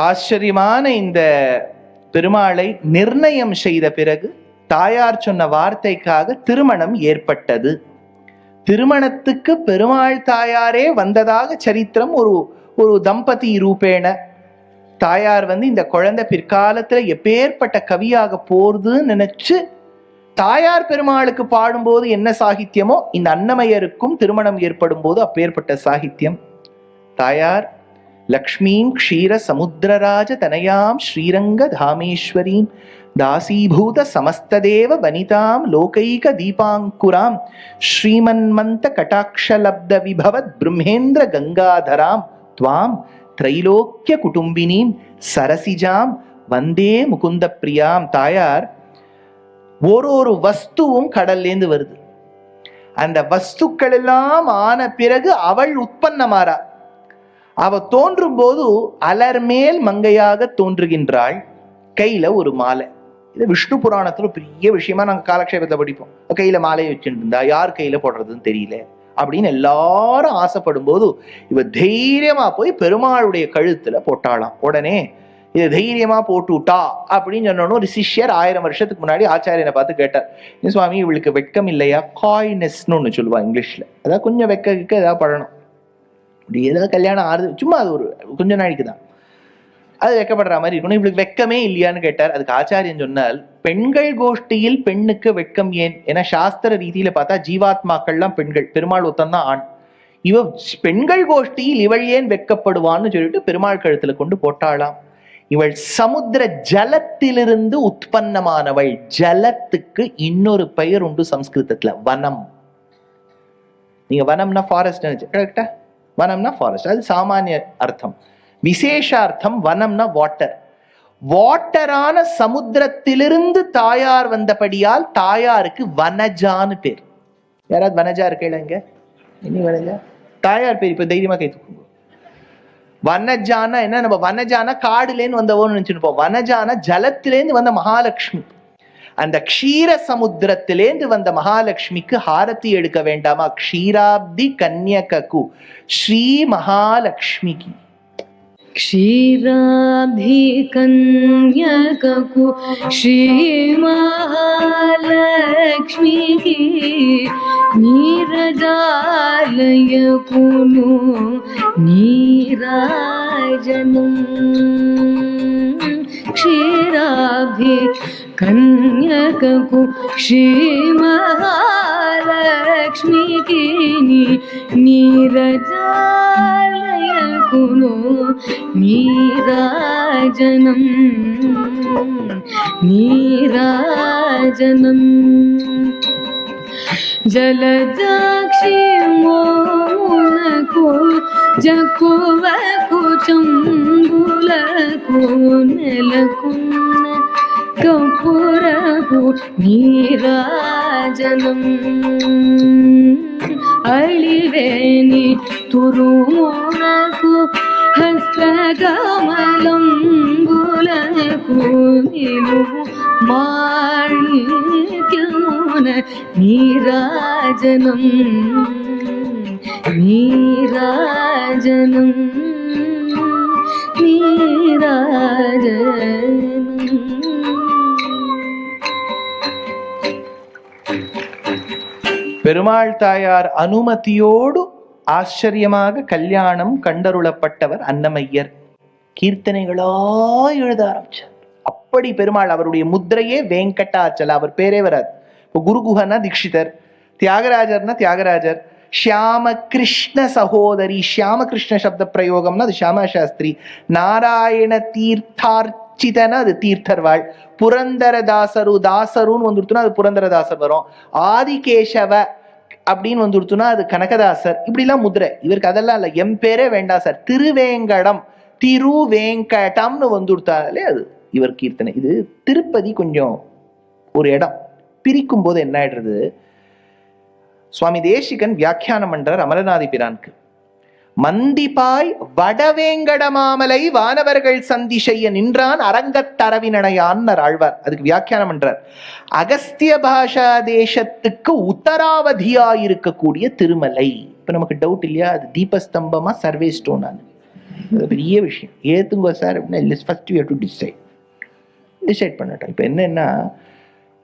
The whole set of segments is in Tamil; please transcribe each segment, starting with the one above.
ஆச்சரியமான இந்த பெருமாளை நிர்ணயம் செய்த பிறகு தாயார் சொன்ன வார்த்தைக்காக திருமணம் ஏற்பட்டது. திருமணத்துக்கு பெருமாள் தாயாரே வந்ததாக சரித்திரம். ஒரு தம்பதி ரூபேண தாயார் இந்த குழந்தை பிற்காலத்துல எப்பேற்பட்ட கவியாக போறதுன்னு நினைச்சு தாயார் பெருமாளுக்கு பாடும்போது என்ன சாகித்யமோ இந்த அன்னமயருக்கும் திருமணம் ஏற்படும் போது அப்பேற்பட்ட சாகித்யம். தாயார் லக்ஷ்மீம் க்ஷீர சமுத்திரராஜ தனயாம் ஸ்ரீரங்க தாமேஸ்வரீம் தாசீபூத சமஸ்ததேவ வனிதாம் லோகைக தீபாங்குராம் ஸ்ரீமன்மந்த கடாட்சலப்த விபவத் பிரம்மேந்திர கங்காதராம் துவாம் திரைலோக்கிய குடும்பினீம் சரசிஜாம் வந்தே முகுந்த பிரியாம். தாயார் ஒரு வஸ்துவும் கடல்லேந்து வருது. அந்த வஸ்துக்கள் எல்லாம் ஆன பிறகு அவள் உற்பத்தமாறா. அவ தோன்றும் போது அலர்மேல் மங்கையாக தோன்றுகின்றாள். கையில ஒரு மாலை. இது விஷ்ணு புராணத்துல பெரிய விஷயமா நாங்க காலக்ஷேபத்தை படிப்போம். கையில மாலையை வச்சுட்டு இருந்தா யார் கையில போடுறதுன்னு தெரியல அப்படின்னு எல்லாரும் ஆசைப்படும் போது இவ தைரியமா போய் பெருமாளுடைய கழுத்துல போட்டாளாம். உடனே இதை தைரியமா போட்டு விட்டா அப்படின்னு சொன்னோன்னு ஒரு சிஷ்யர் 1000 வருஷத்துக்கு முன்னாடி ஆச்சாரியனை பார்த்து கேட்டார், சுவாமி இவளுக்கு வெக்கம் இல்லையா? காய்னஸ்ன்னு ஒண்ணு சொல்லுவா இங்கிலீஷ்ல. அதாவது கொஞ்சம் வெக்க ஏதாவது படணும். அப்படி ஏதாவது கல்யாணம் ஆறுது சும்மா அது ஒரு கொஞ்ச நாளைக்கு தான் அது வெக்கப்படுற மாதிரி இருக்கணும். இவளுக்கு வெக்கமே இல்லையான்னு கேட்டார். அதுக்கு ஆச்சாரியன் சொன்னால், பெண்கள் கோஷ்டியில் பெண்ணுக்கு வெக்கம் ஏன்? ஏன்னா சாஸ்திர ரீதியில பார்த்தா ஜீவாத்மாக்கள்லாம் பெண்கள், பெருமாள் ஒத்தந்தான் ஆண். இவ பெண்கள் கோஷ்டியில் இவள் ஏன் வெக்கப்படுவான்னு சொல்லிட்டு பெருமாள் கழுத்துல கொண்டு போட்டாளாம். இவள் சமுத்திர ஜலத்திலிருந்து உற்பத்தமானவள். ஜலத்துக்கு இன்னொரு பெயர் உண்டு சம்ஸ்கிருதத்துல, வனம். நீங்க வனம்னா ஃபாரஸ்ட் கரெக்டா? வனம்னா ஃபாரஸ்ட், அது சாமானிய அர்த்தம். விசேஷார்த்தம் வனம்னா வாட்டர். வாட்டரான சமுத்திரத்திலிருந்து தாயார் வந்தபடியால் தாயாருக்கு வனஜான்னு பேர். யாராவது வனஜா இருக்கீங்க? இனி வனஜா தாயார் பேர். இப்ப தைரியமா கை தூக்குங்க. வனஜானா என்ன? நம்ம வனஜானா காடுலேருந்து வந்தவோன்னு நினைச்சுப்போம். வனஜானா ஜலத்திலேருந்து வந்த மகாலட்சுமி. அந்த க்ஷீர சமுத்திரத்திலேந்து வந்த மகாலட்சுமிக்கு ஹாரதி எடுக்க வேண்டாமா? க்ஷீராப்தி கன்யககு ஸ்ரீ மகாலட்சுமிக்கு. க்ஷீராப்தி கன்யககு ஸ்ரீ மகாலட்சுமிக்கு நீரஜாலய குணு நீராஜனம். க்ஷீராப்தி கன்யககு ஸ்ரீ மகாலட்சுமிக்கு நீரஜாலய குணு நீராஜனம் நீராஜனம். జలజాక్షి మోమునకు జక్కువకు చంబులకు నెలకున్న కపురపు నీరాజనం. అళివేని తురుమునకు హస్తకమలంబులకు నిలువు మాణిక్యమున నీరాజనం నీరాజనం నీరాజనం. பெருமாள் தாயார் அனுமதியோடு ஆச்சரியமாக கல்யாணம் கண்டருளப்பட்டவர் அன்னமையர். கீர்த்தனைகளா எழுத ஆரம்பிச்சார். அப்படி பெருமாள், அவருடைய முத்திரையே வெங்கடாச்சல, அவர் பேரே வராது. இப்போ குருகுஹன்னா தீட்சிதர், தியாகராஜர்னா தியாகராஜர், ஷியாம கிருஷ்ண சகோதரி, ஷியாம கிருஷ்ண சப்த பிரயோகம்னா அது ஷியாமா சாஸ்திரி, நாராயண தீர்த்தார்ச்சிதனா அது தீர்த்தர்வாள், புரந்தரதாசரு தாசருன்னு வந்துருத்துனா அது புரந்தரதாசர் வரும், ஆதிகேசவ அப்படின்னு வந்துருத்துனா அது கனகதாசர். இப்படிலாம் முதிரை. இவருக்கு அதெல்லாம் இல்லை, எம் பேரே வேண்டாம் சார், திருவேங்கடம் திருவேங்கடம்னு வந்துருத்தாலே அது இவர் கீர்த்தனை. இது திருப்பதி கொஞ்சம் ஒரு இடம் பிரிக்கும் போது என்ன ஆயிடுறது, சுவாமி தேசிகன் வியாக்கியானம் பண்றார் அமரநாதி பிரானுக்கு. மந்திபாய் வடவேங்கட மாமலை வானவர்கள் சந்தி செய்ய நின்றான் அரங்கத்தரவினடையான் ஆழ்வார். அதுக்கு வியாக்கியானம் பண்றார், அகஸ்திய பாஷா தேசத்துக்கு உத்தராவதியா இருக்கக்கூடிய திருமலை. இப்ப நமக்கு டவுட் இல்லையா, அது தீபஸ்தம்பமா சர்வே ஸ்டோனான்னு? அது பெரிய விஷயம். ஏத்துங்க சார் அப்படின்னா first you have to decide பண்ணட்டும். இப்போ என்னன்னா,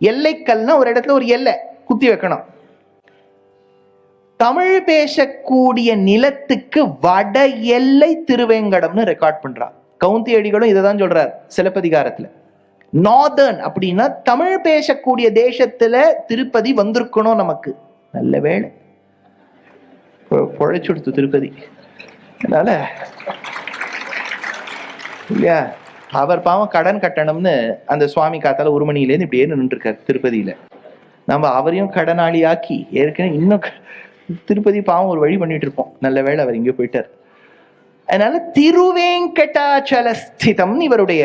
எல்லைக்கல்னா ஒரு இடத்துல ஒரு எல்லை குத்தி வைக்கணும். தமிழ் பேசக்கூடிய நிலத்துக்கு வட எல்லை திருவேங்கடம்னு ரெக்கார்ட் பண்றான். கவுந்தி அடிகளும் இதை தான் சொல்றார் சிலப்பதிகாரத்துல. நார்தர்ன் அப்படின்னா தமிழ் பேசக்கூடிய தேசத்துல திருப்பதி வந்திருக்கணும் நமக்கு. நல்ல வேளை பொழைச்சுடுத்து திருப்பதி. அதனால இல்லையா, அவர் பாவம் கடன் கட்டணும்னு அந்த சுவாமி காத்தால ஒரு மணிலேருந்து இப்படியே நின்று இருக்காரு திருப்பதியில. நம்ம அவரையும் கடனாளி ஆக்கி ஏற்கனவே இன்னும் திருப்பதி பாவம் ஒரு வழி பண்ணிட்டு இருப்போம். நல்ல வேளை அவர் இங்கே போயிட்டார். அதனால திருவேங்கடாச்சலஸ்திதம் இவருடைய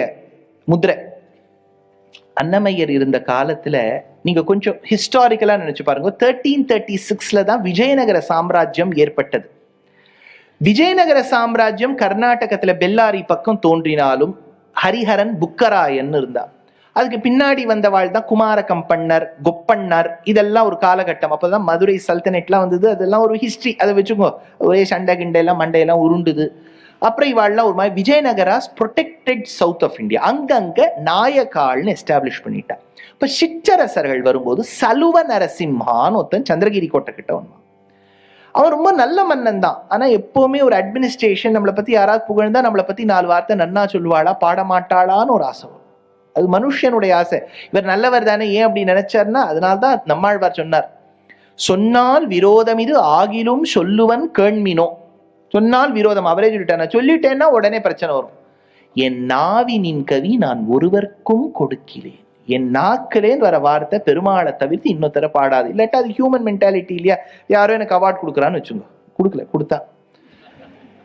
முத்திரை. அன்னமையர் இருந்த காலத்துல நீங்க கொஞ்சம் ஹிஸ்டாரிக்கலா நினைச்சு பாருங்க. 1336 தான் விஜயநகர சாம்ராஜ்யம் ஏற்பட்டது. விஜயநகர சாம்ராஜ்யம் கர்நாடகத்துல பெல்லாரி பக்கம் தோன்றினாலும் ஹரிஹரன் புக்கராயன் இருந்தா. அதுக்கு பின்னாடி வந்தவாள் தான் குமார கம்பன்னர், கொப்பன்னர். இதெல்லாம் ஒரு காலகட்டம். அப்பதான் மதுரை சல்தனேட்லாம் வந்தது. அதெல்லாம் ஒரு ஹிஸ்டரி. அதை வச்சுக்கோ. ஒரே சண்டை கிண்டையெல்லாம் மண்டையெல்லாம் உருண்டுது. அப்புறம் இவாள்லாம் ஒரு மாதிரி விஜயநகராஸ் ப்ரொடெக்டட் சவுத் ஆஃப் இந்தியா, அங்கங்க நாயக்கால்னு எஸ்டாப்ளிஷ் பண்ணிட்டா. இப்ப சிற்றரசர்கள் வரும்போது சலுவ நரசிம்ஹான்னு ஒருத்தன் சந்திரகிரி கோட்டை கிட்ட வந்தான். அவன் ரொம்ப நல்ல மன்னன் தான். ஆனா எப்பவுமே ஒரு அட்மினிஸ்ட்ரேஷன், நம்மளை பத்தி யாராவது புகழ்ந்தா நம்மளை பத்தி 4 வார்த்தை நன்னா சொல்லுவாளா, பாடமாட்டாளான்னு ஒரு ஆசை. அது மனுஷனுடைய ஆசை. இவர் நல்லவர் தானே, ஏன் அப்படி நினைச்சார்னா அதனால்தான் நம்மாழ்வார் சொன்னார், சொன்னால் விரோதம் இது ஆகிலும் சொல்லுவன் கேண்மினோ. சொன்னால் விரோதம், அவரே சொல்லிட்டேன், சொல்லிட்டேன்னா உடனே பிரச்சனை வரும். என் நாவினின் கவி நான் ஒருவருக்கும் கொடுக்கிறேன். என் நாக்கிலேன்னு வர வார்த்தை பெருமாளை தவிர்த்து இன்னொருத்தர பாடாது. இல்லாட்டா அது ஹியூமன் மென்டாலிட்டி இல்லையா. யாரோ எனக்கு அவார்ட் கொடுக்குறான்னு வச்சுங்க,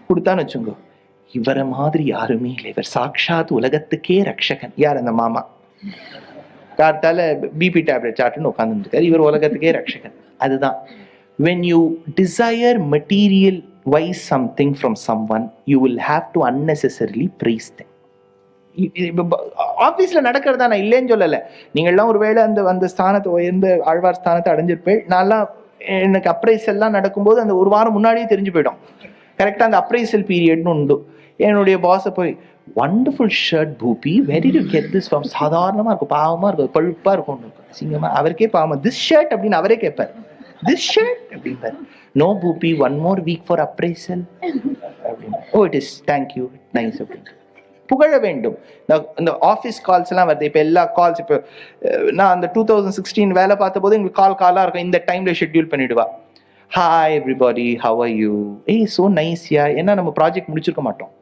கொடுத்தான்னு வச்சுங்க, இவரை மாதிரி யாருமே இல்லை, இவர் சாட்சாத் உலகத்துக்கே ரக்ஷகன். யார் அந்த மாமா கார்த்தால பிபி டேப்லெட் சாட்டுன்னு உட்கார்ந்துருக்காரு, இவர் உலகத்துக்கே ரக்ஷகன். அதுதான் when you desire material wise something from someone, you will have to unnecessarily praise them. ஆபீஸ்ல நடக்கிறதா நான் இல்லைன்னு சொல்லல. நீங்க எல்லாம் ஒருவேளை அந்த ஸ்தானத்தை உயர்ந்த ஆழ்வார் ஸ்தானத்தை அடைஞ்சிருப்பேன். நான்லாம் எனக்கு அப்ரைசல்லாம் நடக்கும்போது அந்த ஒரு வாரம் முன்னாடியே தெரிஞ்சு போயிடும். கரெக்டா அந்த அப்ரைசல் பீரியட்னு உண்டு. என்னுடைய பாஸை போய், wonderful shirt booby, where did you get this from? சாதாரணமா இருக்கும், பாவமா இருக்கும், பழுப்பா இருக்கும், சிங்கமா. அவருக்கே பாவமா, திஸ் ஷர்ட் அப்படின்னு அவரே கேட்பார். திஸ் ஷர்ட் அப்படின்பார். நோ பூபி, 1 more week for appraisal அப்படின்னு. Oh it is, thank you, nice அப்படின்னு புகழ வேண்டும். இந்த ஆஃபீஸ் கால்ஸ் எல்லாம் வருது. இப்போ எல்லா கால்ஸ், இப்போ நான் அந்த 2016 வேலை பார்த்த போது எங்களுக்கு காலா இருக்கும். இந்த டைம்ல ஷெட்யூல் பண்ணிடுவா. Hi everybody, how are you? Hey so nice yeah. ஏன்னா நம்ம ப்ராஜெக்ட் முடிச்சிருக்க மாட்டோம்.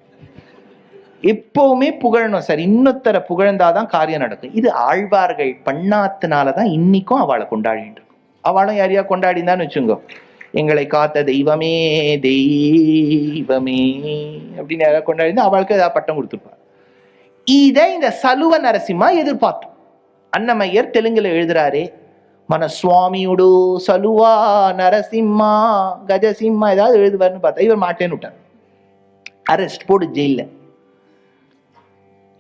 எப்பவுமே புகழணும் சார். இன்னொருத்தர புகழ்ந்தாதான் காரியம் நடக்கும். இது ஆழ்வார்கள் பண்ணாதனாலதான் இன்னைக்கும் அவளை கொண்டாடிட்டு இருக்கும். அவளும் யாரையா கொண்டாடிந்தான்னு வச்சுங்கோ, எங்களை காத்த தெய்வமே தெய்வமே அப்படின்னு யாராவது கொண்டாடினா அவளுக்கு ஏதாவது பட்டம் கொடுத்துருப்பார். இதை இந்த சலுவ நரசிம்மா எதிர்பார்த்தோம். அன்னமையர் தெலுங்குல எழுதுறாரே, మన சுவாமியுடு சலுவா நரசிம்மா கஜசிம்மா ஏதாவது எழுதுவார்னு பார்த்தா இவர் மாட்டேன்னு விட்டார். அரெஸ்ட் போடு ஜெயில.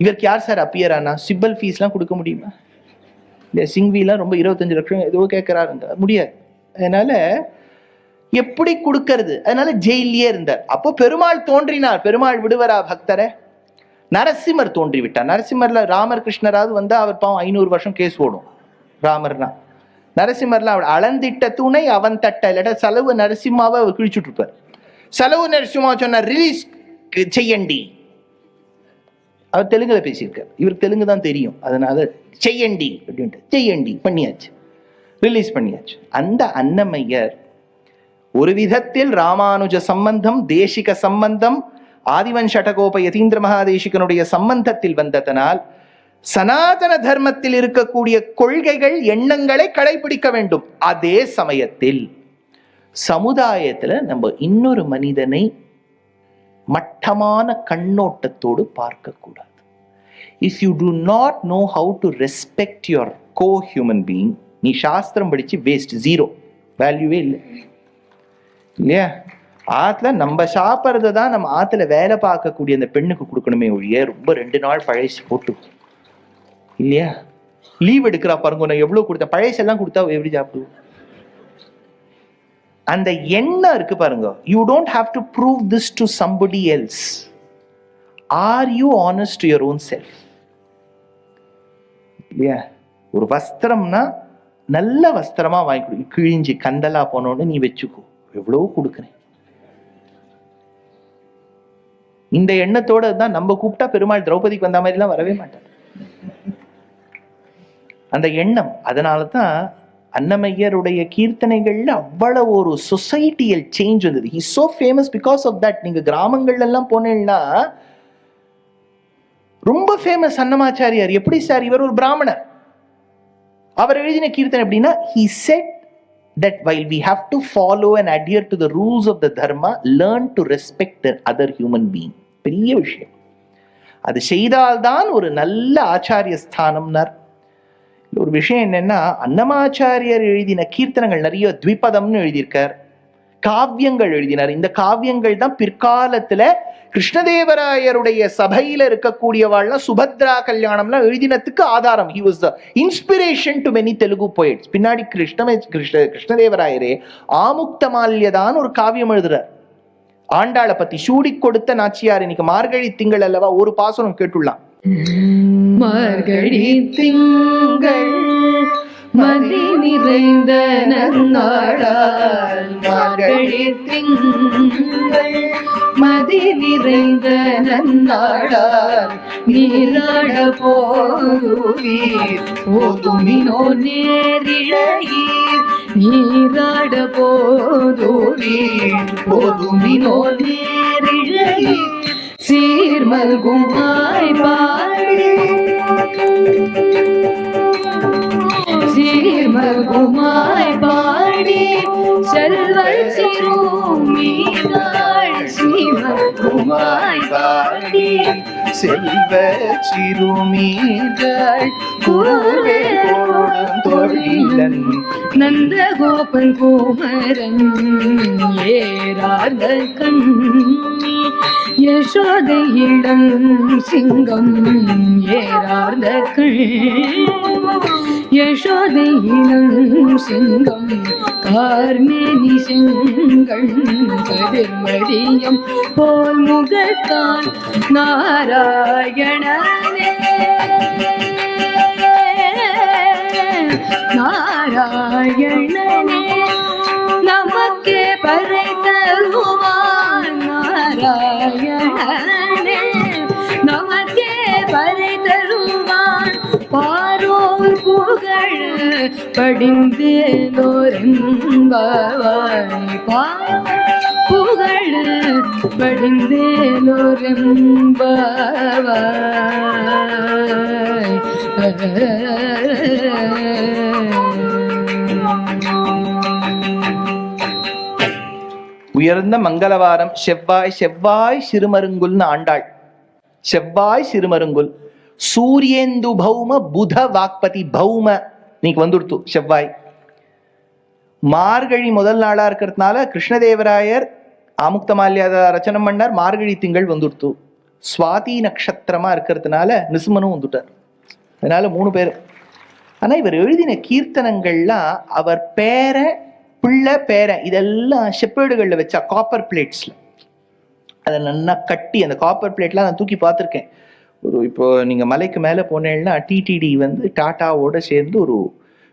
இவருக்கு யார் சார் அப்பியர் ஆனா? சிப்பல் ஃபீஸ் எல்லாம் கொடுக்க முடியுமா? இல்ல சிங்விலாம் ரொம்ப 25 லட்சம் ஏதோ கேட்கிறாருங்க, முடியாது. அதனால எப்படி கொடுக்கறது? அதனால ஜெயிலே இருந்தார். அப்போ பெருமாள் தோன்றினார். பெருமாள் விடுவரா பக்தரை? நரசிம்மர் தோன்றி விட்டார். நரசிம்மர்ல ராமர் கிருஷ்ணராவது வந்தா அவர் பாவம் 500 வருஷம் கேஸ் ஓடும். ராமர்னா நரசிம்மர்ல அவர் அளந்திட்ட துணை அவன் தட்ட, இல்லாட்ட செலவு நரசிம்மாவை அவர் கிழிச்சுட்டு இருப்பார். செலவு நரசிம்மா சொன்னார் ரிலீஸ் செய்யண்டி. அவர் தெலுங்குல பேசியிருக்கார், இவருக்கு தெலுங்கு தான் தெரியும். அதனால செய்யண்டி அப்படின்ட்டு செய்யண்டி பண்ணியாச்சு, ரிலீஸ் பண்ணியாச்சு. அந்த அன்னமையர் ஒரு விதத்தில் ராமானுஜ சம்பந்தம், தேசிக சம்பந்தம், ஆதிவன் ஷடகோப யதீந்திர மகாதேசிகனுடைய சம்பந்தத்தில் வந்ததனால் சனாதன தர்மத்தில் இருக்கக்கூடிய கொள்கைகள், எண்ணங்களை கடைபிடிக்க வேண்டும். அதே சமயத்தில் சமுதாயத்துல நம்ம இன்னொரு மனிதனை மட்டமான கண்ணோட்டத்தோடு பார்க்க கூடாது. If you do not know how to respect your co human being, நீ சாஸ்திரம் படிச்சு வேஸ்ட், ஜீரோ, வேல்யூவே இல்லை. இல்லையா? ஆத்துல நம்ம சாப்பிட்றத தான் நம்ம ஆத்துல வேலை பார்க்கக்கூடிய அந்த பெண்ணுக்கு கொடுக்கணுமே ஒழிய ரொம்ப 2 நாள் பழசு போட்டு, இல்லையா? லீவ் எடுக்கிறா பாருங்க, நான் எவ்வளவு கொடுத்த பழசெல்லாம் கொடுத்தா எப்படி சாப்பிடுவோம்? அந்த எண்ணம் இருக்கு பாருங்க. You don't have to prove this to somebody else. Are you honest to your own self? இல்லையா? ஒரு வஸ்திரம்னா நல்ல வஸ்திரமா வாங்கி கொடு. கிழிஞ்சு கந்தலா போனோன்னு நீ வச்சுக்கோ, எவ்வளவு கொடுக்குறேன். இந்த எண்ணத்தோட தான் நம்ம கூப்பிட்டா பெருமாள் திரௌபதிக்கு வந்த மாதிரி எல்லாம் வரவே மாட்டார். அந்த எண்ணம். அதனாலதான் அன்னமையருடைய கீர்த்தனைகள்ல அவ்வளவு ஒரு சொசைட்டியல் சேஞ்ச் வந்தது. He so famous because of that. நீங்க கிராமங்கள்ல எல்லாம் போனீங்கன்னா ரொம்ப ஃபேமஸ் அன்னமாச்சாரியார். எப்படி சார்? இவர் ஒரு பிராமணர். அவர் எழுதின கீர்த்தனை எப்படின்னா, he said that while we have to follow and adhere to the rules of the dharma, learn to respect the other human being. பெரிய விஷயம். அது செய்தால்தான் ஒரு நல்ல ஆச்சாரிய ஸ்தானம்னார். ஒரு விஷயம் என்னன்னா, அன்னமாச்சாரியர் எழுதின கீர்த்தனங்கள் நிறைய த்விபதம்னு எழுதியிருக்கார், காவியங்கள் எழுதினார். இந்த காவியங்கள் தான் பிற்காலத்துல கிருஷ்ணதேவராயருடைய சபையில இருக்கக்கூடியவாள்லாம் சுபத்ரா கல்யாணம்லாம் எழுதினத்துக்கு ஆதாரம். He was the inspiration to many Telugu poets. பின்னாடி கிருஷ்ணதேவராயரே ஆமுக்தமால்யதான் ஒரு காவியம் எழுதுறார். ஆண்டாளை பத்தி சூடி கொடுத்த நாச்சியார். இன்னைக்கு மார்கழி திங்கள் அல்லவா, ஒரு பாசனம் கேட்டுள்ளாம். மார்கழி திங்கள் மதி நிறைந்த நன்னாடால், மார்கழி திங்கள் மதி நிறைந்த நன்னாடால், நீராட போதுவீர் போதுமினோ நேரிழையீர், நீராட போதுவீர் போதுமினோ நேரிழையீர், சீர்மல்கும் பாடி சீர்மல்குமாய் பாடி செல்வல் சிறுமீதாள், சீர்மல்குமாய் பாடி செல்வ சிறுமீதாள் கூர்வே கோடும் தொழிலன் நந்தகோபன் குமரன் ஏறார்ந்த கண்ணி, யசோதை இளம் சிங்கம் ஏறார்ந்த கண், யசோதை இளம் சிங்கம் கார்மேனி செங்கண், கதிர்மதியம் போல் முகத்தான் நாராயணனே நாராயணனே, நமக்கே பறை தருவான் நாராயணனே, நமக்கே பறை தருவான், பாரோர் புகழ் படிந்தேலோரெம்பாவாய், பாரோர் புகழ் படிந்தேலோரெம்பாவாய். உயர்ந்த மங்களவாரம் செவ்வாய். செவ்வாய் சிறுமருங்குல்னு ஆண்டாள். செவ்வாய் சிறுமருங்குல். சூரியேந்து பௌம புத வாக்பதி பௌம நீக்கு வந்துடுத்து செவ்வாய். மார்கழி முதல் நாளா இருக்கிறதுனால கிருஷ்ணதேவராயர் ஆமுக்தமால்யாத ரச்சனம் பண்ணார். மார்கழி திங்கள் வந்துடுத்து. சுவாதி நட்சத்திரமா இருக்கிறதுனால நிசுமனும் வந்துட்டார். அதனால 3 பேர். ஆனா இவர் எழுதின கீர்த்தனங்கள்லாம் அவர் பேர பிள்ளை பேரன் இதெல்லாம் ஷெப்பேடுகள்ல வச்சா, காப்பர் பிளேட்ஸ்ல அதை நல்லா கட்டி, அந்த காப்பர் பிளேட்லாம் நான் தூக்கி பார்த்துருக்கேன். இப்போ நீங்க மலைக்கு மேல போனேன்னா டிடிடி டாட்டாவோட சேர்ந்து ஒரு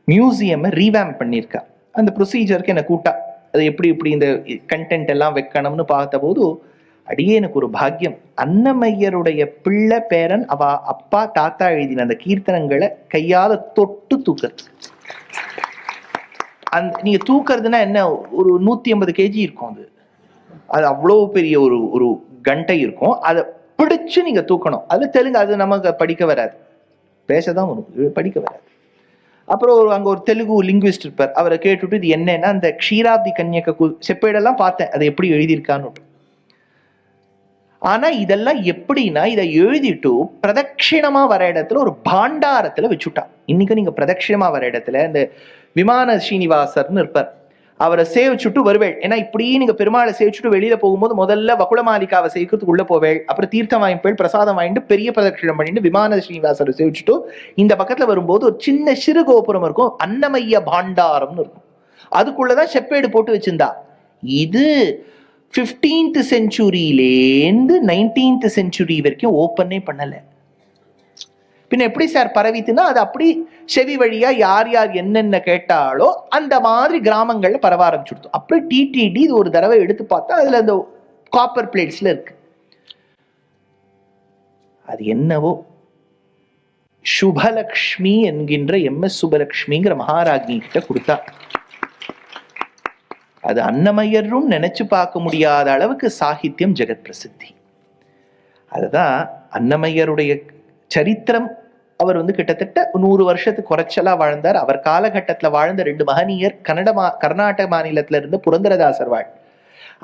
மியூசியம் ரீவேம் பண்ணியிருக்கா. அந்த ப்ரொசீஜருக்கு என்னை கூட்டா, அது எப்படி இந்த கண்டென்ட் எல்லாம் வைக்கணும்னு பார்த்த போது அடியே எனக்கு ஒரு பாக்கியம். அன்னமையருடைய பிள்ளை பேரன் அவ அப்பா தாத்தா எழுதின அந்த கீர்த்தனங்களை கையால தொட்டு தூக்குறது. நீங்க தூக்குறதுன்னா என்ன, ஒரு 150 kg இருக்கும். அது அவ்வளவு பெரிய ஒரு கண்டை இருக்கும். அதை பிடிச்சு நீங்க தூக்கணும். அது தெலுங்கு, அது நமக்கு படிக்க வராது, பேசதான் வரும், படிக்க வராது. அப்புறம் அங்க ஒரு தெலுங்கு லிங்குவிஸ்ட் இருப்பார். அவரை கேட்டுட்டு இது என்னன்னா அந்த க்ஷீராப்தி கன்யக செப்பேடெல்லாம் பார்த்தேன், அதை எப்படி எழுதியிருக்கான்னு. ஆனா இதெல்லாம் எப்படின்னா, இதை எழுதிட்டு பிரதட்சிணமா வர இடத்துல ஒரு பாண்டாரத்துல வச்சுட்டான். இன்னைக்கு நீங்க பிரதட்சிணமா வர இடத்துல இந்த விமான ஸ்ரீனிவாசர்னு இருப்பார், அவரை சேவிச்சுட்டு வருவேள். ஏன்னா இப்படி நீங்க பெருமாளை சேவிச்சுட்டு வெளியில போகும்போது முதல்ல வகுளமாலிகாவை சேவிக்கிறதுக்கு உள்ள போவேள். அப்புறம் தீர்த்தம் வாங்கிப்பேள், பிரசாதம் வாங்கிட்டு பெரிய பிரதட்சிணம் பண்ணிட்டு விமான ஸ்ரீனிவாசரை சேவிச்சுட்டு இந்த பக்கத்துல வரும்போது ஒரு சின்ன சிறு கோபுரம் இருக்கும், அன்னமைய பாண்டாரம்னு இருக்கும். அதுக்குள்ளதான் செப்பேடு போட்டு வச்சிருந்தா. இது 15th செஞ்சுரியிலேருந்து 19th செஞ்சுரி வரைக்கும் ஓப்பனே பண்ணல. பின்ன எப்படி சார் பரவித்துன்னா, அது அப்படி செவி வழியா யார் யார் என்னென்ன கேட்டாலோ அந்த மாதிரி கிராமங்கள்ல பரவ ஆரம்பிச்சுடுது. அப்படி டிடிடி இது ஒரு தடவை எடுத்து பார்த்தா அதுல அந்த காப்பர் பிளேட்ஸ்ல இருக்கு. அது என்னவோ சுபலக்ஷ்மி என்கின்ற MS சுபலக்ஷ்மிங்கிற மகாராஜ்னி கிட்ட கொடுத்தா. அது அன்னமய்யரும் நினைச்சு பார்க்க முடியாத அளவுக்கு சாகித்யம் ஜெகத் பிரசித்தி. அதுதான் அன்னமய்யருடைய சரித்திரம். அவர் கிட்டத்தட்ட 100 வருஷத்துக்கு குறைச்சலா வாழ்ந்தார். அவர் காலகட்டத்துல வாழ்ந்த 2 மகனியர் கர்நாடக மாநிலத்துல இருந்து புரந்தரதாசர்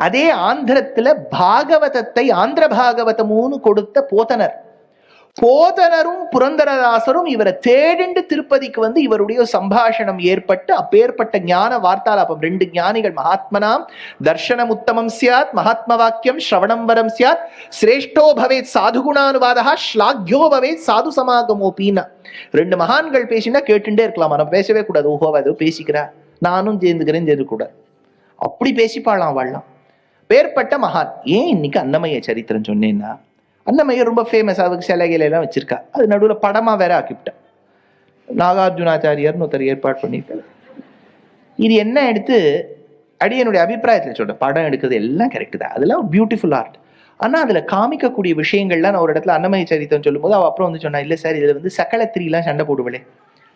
அதே ஆந்திரத்துல பாகவதத்தை ஆந்திர பாகவதமுன்னு கொடுத்த போதனரும் புரந்தரதாசரும் இவரை தேடிண்டு திருப்பதிக்கு இவருடைய சம்பாஷணம் ஏற்பட்டு அப்பேற்பட்ட ஞான வார்த்தாலாபம். 2 ஞானிகள், மகாத்மனாம் தர்ஷனம் உத்தமம் சியாத் மகாத்ம வாக்கியம் ஸ்ரவணம் வரம் சியாத் சிரேஷ்டோ பவேத் சாதுகுணானுவாதா ஸ்லாக்யோ பவேத் சாது சமாகமோபின்னா. 2 மகான்கள் பேசினா கேட்டுட்டே இருக்கலாம், நம்ம பேசவே கூடாது. ஓஹோ ஏதோ பேசிக்கிறா, நானும் சேர்ந்துக்கிறேன் கூடாது, அப்படி பேசிப்பாளாம் வாழலாம். பேர்பட்ட மகான். ஏன் இன்னைக்கு அன்னமய்ய சரித்திரம் சொன்னேன்னா, அன்னமய்ய ரொம்ப ஃபேமஸ். அவருக்கு சிலைகளை எல்லாம் வச்சிருக்கா. அது நடுவில் படமா வேற ஆக்கிவிட்டா. நாகார்ஜுனாச்சாரியர்னு ஒருத்தர் ஏற்பாடு பண்ணிட்டார். இது என்ன எடுத்து அடியனுடைய அபிப்பிராயத்தில் சொல்றேன், படம் எடுக்கிறது எல்லாம் கரெக்ட் தான், அதெல்லாம் பியூட்டிஃபுல் ஆர்ட். ஆனா அதுல காமிக்கக்கூடிய விஷயங்கள்லாம் நான் ஒரு இடத்துல அன்னமய்ய சரித்திரம் சொல்லும் போது அவ அப்புறம் சொன்னா, இல்ல சார் இதுல சகலத்திரிலாம் சண்டை போடுவளே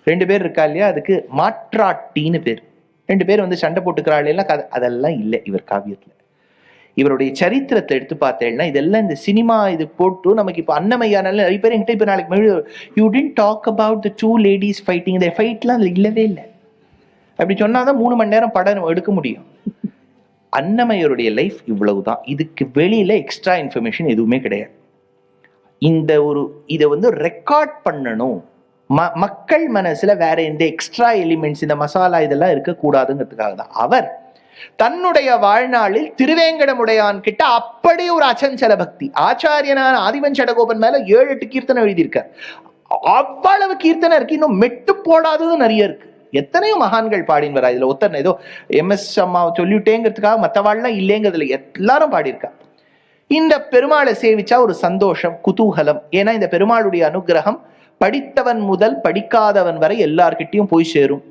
2 பேர் இருக்கா இல்லையா, அதுக்கு மாற்றாட்டின்னு பேர். 2 பேர் சண்டை போட்டுக்கிறாள் எல்லாம் அதெல்லாம் இல்லை இவர் காவியத்துல. இவருடைய சரித்திரத்தை எடுத்து பார்த்தேன்னா இதெல்லாம் இந்த சினிமா இது போட்டு நமக்கு இப்போ அன்னமய்யானால நிறைய பேர் என்கிட்ட இப்போ நாளைக்கு you didn't talk about the 2 ladies fighting, இந்த ஃபைட்லாம் அதில் இல்லவே இல்லை. அப்படி சொன்னாதான் 3 மணி நேரம் படம் எடுக்க முடியும். அன்னமய்யருடைய லைஃப் இவ்வளவுதான். இதுக்கு வெளியில எக்ஸ்ட்ரா இன்ஃபர்மேஷன் எதுவுமே கிடையாது. இதை ரெக்கார்ட் பண்ணணும், மக்கள் மனசுல வேற எந்த எக்ஸ்ட்ரா எலிமெண்ட்ஸ் இந்த மசாலா இதெல்லாம் இருக்கக்கூடாதுங்கிறதுக்காக தான் அவர் தன்னுடைய வாழ்நாளில் திருவேங்கடமுடையான் கிட்ட அப்படி ஒரு அச்சஞ்சல பக்தி. ஆச்சாரியனான ஆதிவன் சடகோபன் மேல 7-8 கீர்த்தனை எழுதியிருக்கார். அவ்வளவு கீர்த்தனை இருக்கு, இன்னும் மெட்டு போடாதது நிறைய இருக்கு. எத்தனையோ மகான்கள் பாடின்னு வரா. இதுல ஒருத்தர் ஏதோ MS அம்மா சொல்லிட்டேங்கிறதுக்காக மற்றவாள்லாம் இல்லைங்கிறதுல எல்லாரும் பாடியிருக்கா. இந்த பெருமாளை சேவிச்சா ஒரு சந்தோஷம், குதூகலம். ஏன்னா இந்த பெருமாளுடைய அனுகிரகம் படித்தவன் முதல் படிக்காதவன் வரை எல்லார்கிட்டையும் போய் சேரும்.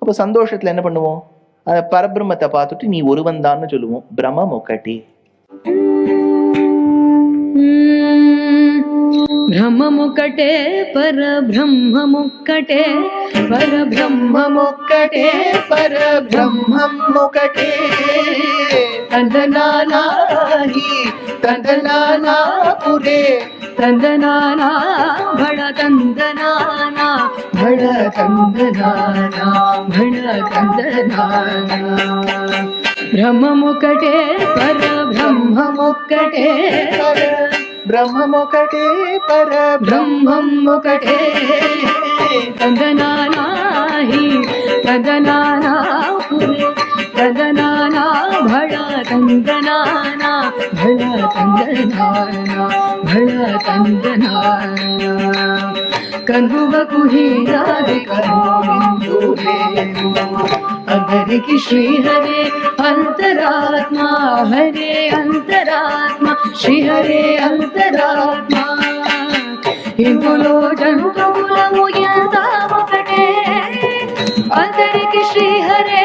அப்போ சந்தோஷத்துல என்ன பண்ணுவோம், அந்த பரபிரம்மத்தை பார்த்துட்டு நீ ஒருவன் தான் சொல்லுவோம். பிரம்மம் ஒக்கட்டே பிரம்மமுக்கட்டே பரபிரம்மமுக்கட்டே பரபிரம்மமுக்கட்டே பரபிரம்மமுக்கட்டே தந்தனானாஹி தந்தனானா புரே தந்தனானா பட தந்தனானா பட தந்தனானா பட தந்தனானா பிரம்மமுக்கட்டே பரபிரம்மமுக்கட்டே பிரம்மமுக்கட்டே பரபிரம்மமுக்கட்டே தந்தனானாஹி தந்தனானா புரே தந்தனானா பட தந்தனானா பட தந்தனானா பட தந்தனானா கங்குவ குஹீராதி கருணிந்துவே அகரிகி ஸ்ரீ ஹரே अंतरात्मा हरे अंतरात्मा श्री हरे अंतरात्मा इंदुलो जंतुकुलमु यंतामकटे अंतरिकी श्री हरे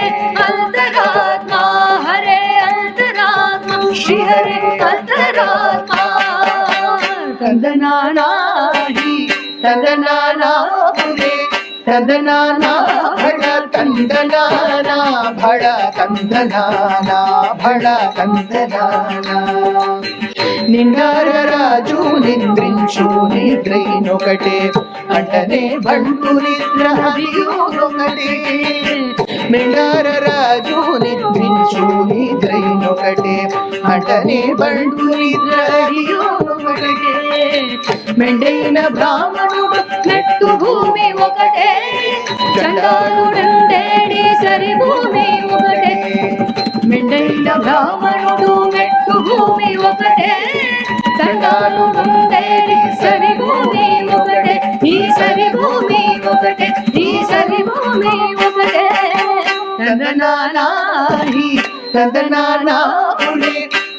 अंतरात्मा हरे अंतरात्मा श्री हरे अंतरात्मा तंदनानाहि तंदनाना पुरे तंदनाना भड़ तंदनाना भड़ तंदनाना भड़ तंदनाना निंडार राजू निद्रिंचु निद्रैनोकटे अंटने बंटु निद्र हरियोनोकटे निंडार राजू निद्रिंचु निद्रैनोकटे अंटने बंटु निद्र हरियोनोकटे మెండైన బ్రాహ్మణుడు నెట్టు భూమి ఒకటే చండాలుడండేడి సరి భూమి ఒకటే మెండైన బ్రాహ్మణుడు నెట్టు భూమి ఒకటే చండాలుడండేడి సరి భూమి ఒకటే ఈ సరి భూమి ఒకటే ఈ సరి భూమి ఒకటే తందనానాహి తందనానా పురే